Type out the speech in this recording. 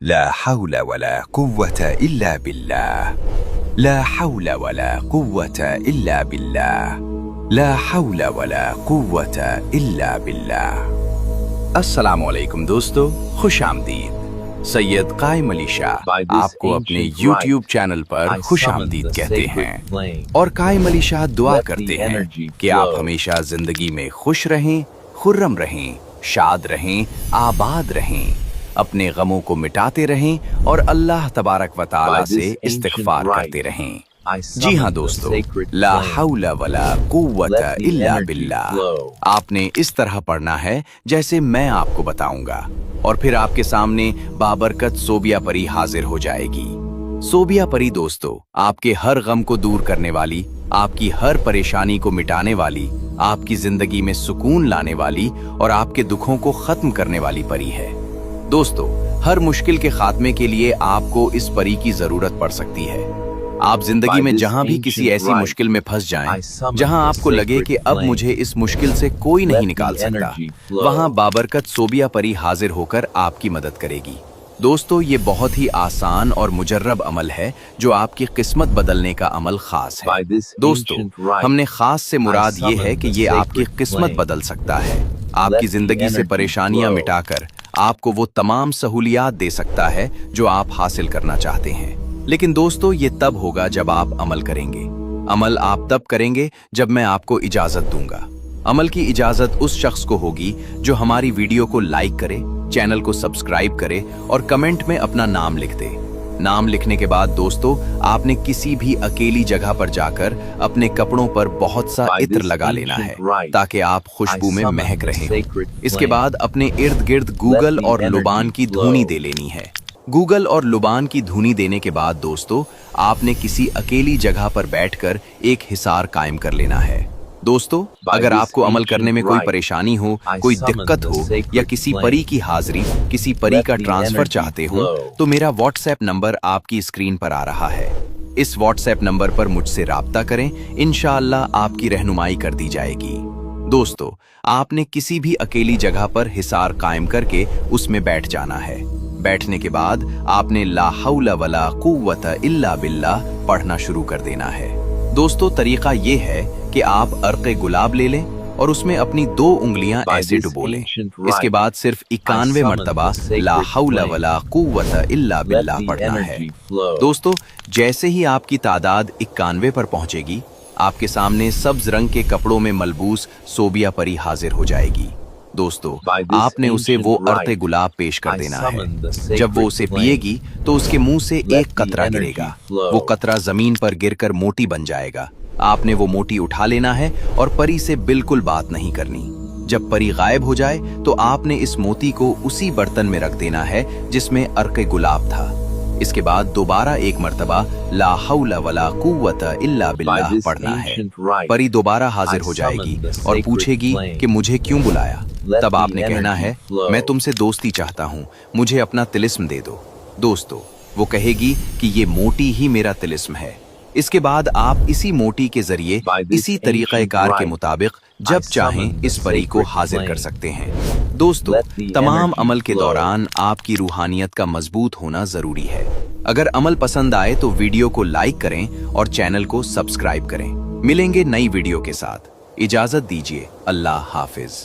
لا حول ولا قوة إلا بالله. لا حول ولا قوة إلا بالله. لا حول ولا قوة إلا بالله. السلام علیکم دوستو، خوش آمدید۔ سید قائم علی شاہ آپ کو اپنے یوٹیوب چینل پر خوش آمدید کہتے ہیں، اور قائم علی شاہ دعا کرتے ہیں کہ آپ ہمیشہ زندگی میں خوش رہیں، خرم رہیں، شاد رہیں، آباد رہیں، اپنے غموں کو مٹاتے رہیں اور اللہ تبارک و تعالی سے استغفار کرتے رہیں۔ جی ہاں دوستو، لا حول ولا قوت الا باللہ آپ نے اس طرح پڑھنا ہے جیسے میں آپ کو بتاؤں گا، اور پھر آپ کے سامنے بابرکت صوبیہ پری حاضر ہو جائے گی۔ صوبیہ پری دوستو آپ کے ہر غم کو دور کرنے والی، آپ کی ہر پریشانی کو مٹانے والی، آپ کی زندگی میں سکون لانے والی اور آپ کے دکھوں کو ختم کرنے والی پری ہے۔ دوستو ہر مشکل کے خاتمے کے لیے آپ کو اس پری کی ضرورت پڑ سکتی ہے۔ آپ زندگی میں جہاں بھی کسی ایسی مشکل میں پھنس جائیں جہاں آپ کو لگے کہ اب مجھے اس مشکل سے کوئی نہیں نکال سکتا، وہاں بابرکت صوبیہ پری حاضر ہو کر آپ کی مدد کرے گی۔ دوستو یہ بہت ہی آسان اور مجرب عمل ہے جو آپ کی قسمت بدلنے کا عمل خاص ہے۔ دوستو ہم نے خاص سے مراد یہ ہے کہ یہ آپ کی قسمت بدل سکتا ہے، آپ کی زندگی سے پریشانیاں مٹا کر آپ کو وہ تمام سہولیات دے سکتا ہے جو آپ حاصل کرنا چاہتے ہیں۔ لیکن دوستو یہ تب ہوگا جب آپ عمل کریں گے۔ عمل آپ تب کریں گے جب میں آپ کو اجازت دوں گا۔ عمل کی اجازت اس شخص کو ہوگی جو ہماری ویڈیو کو لائک کرے، چینل کو سبسکرائب کرے اور کمنٹ میں اپنا نام لکھ دے۔ نام لکھنے کے بعد دوستو آپ نے کسی بھی اکیلی جگہ پر جا کر اپنے کپڑوں پر بہت سا عطر لگا لینا ہے تاکہ آپ خوشبو میں مہک رہیں۔ اس کے بعد اپنے ارد گرد گوگل اور لبان کی دھونی دے لینی ہے۔ گوگل اور لبان کی دھونی دینے کے بعد دوستو آپ نے کسی اکیلی جگہ پر بیٹھ کر ایک حصار قائم کر لینا ہے۔ دوستو اگر آپ کو عمل کرنے میں کوئی پریشانی ہو، کوئی دقت ہو یا کسی پری کی حاضری، کسی پری کا ٹرانسفر چاہتے ہو تو میرا واٹس ایپ نمبر آپ کی اسکرین پر آ رہا ہے۔ اس واٹس ایپ نمبر پر مجھ سے رابطہ کریں، انشاءاللہ آپ کی رہنمائی کر دی جائے گی۔ دوستو آپ نے کسی بھی اکیلی جگہ پر حصار قائم کر کے اس میں بیٹھ جانا ہے۔ بیٹھنے کے بعد آپ نے لا حول ولا قوت الا باللہ پڑھنا شروع کر دینا ہے۔ دوستو طریقہ یہ ہے کہ آپ عرق گلاب لے لیں اور اس میں اپنی 2 انگلیاں ایسے ڈبو لیں۔ اس کے بعد صرف 91 مرتبہ لا حول ولا قوت الا باللہ پڑھنا ہے۔ دوستو جیسے ہی آپ کی تعداد 91 پر پہنچے گی، آپ کے سامنے سبز رنگ کے کپڑوں میں ملبوس صوبیہ پری حاضر ہو جائے گی۔ دوستو آپ نے اسے وہ عرق گلاب پیش کر دینا ہے۔ جب وہ اسے پیے گی تو اس کے منہ سے ایک قطرہ گرے گا، وہ قطرہ زمین پر گر کر موٹی بن جائے گا۔ آپ نے وہ موٹی اٹھا لینا ہے اور پری سے بالکل بات نہیں کرنی۔ جب پری غائب ہو جائے تو آپ نے اس موتی کو اسی برتن میں رکھ دینا ہے جس میں عرق گلاب تھا۔ اس کے بعد دوبارہ ایک مرتبہ لا حول ولا قوت الا باللہ پڑھنا ہے۔ پری دوبارہ حاضر ہو جائے گی اور پوچھے گی کہ مجھے کیوں بلایا؟ تب آپ نے کہنا ہے میں تم سے دوستی چاہتا ہوں، مجھے اپنا طلسم دے دو۔ دوستو وہ کہے گی کہ یہ موٹی ہی میرا طلسم ہے۔ اس کے بعد آپ اسی موٹی کے ذریعے اسی طریقہ کار کے مطابق جب چاہیں اس پری کو حاضر کر سکتے ہیں۔ دوستو تمام عمل کے دوران آپ کی روحانیت کا مضبوط ہونا ضروری ہے۔ اگر عمل پسند آئے تو ویڈیو کو لائک کریں اور چینل کو سبسکرائب کریں۔ ملیں گے نئی ویڈیو کے ساتھ، اجازت دیجیے، اللہ حافظ۔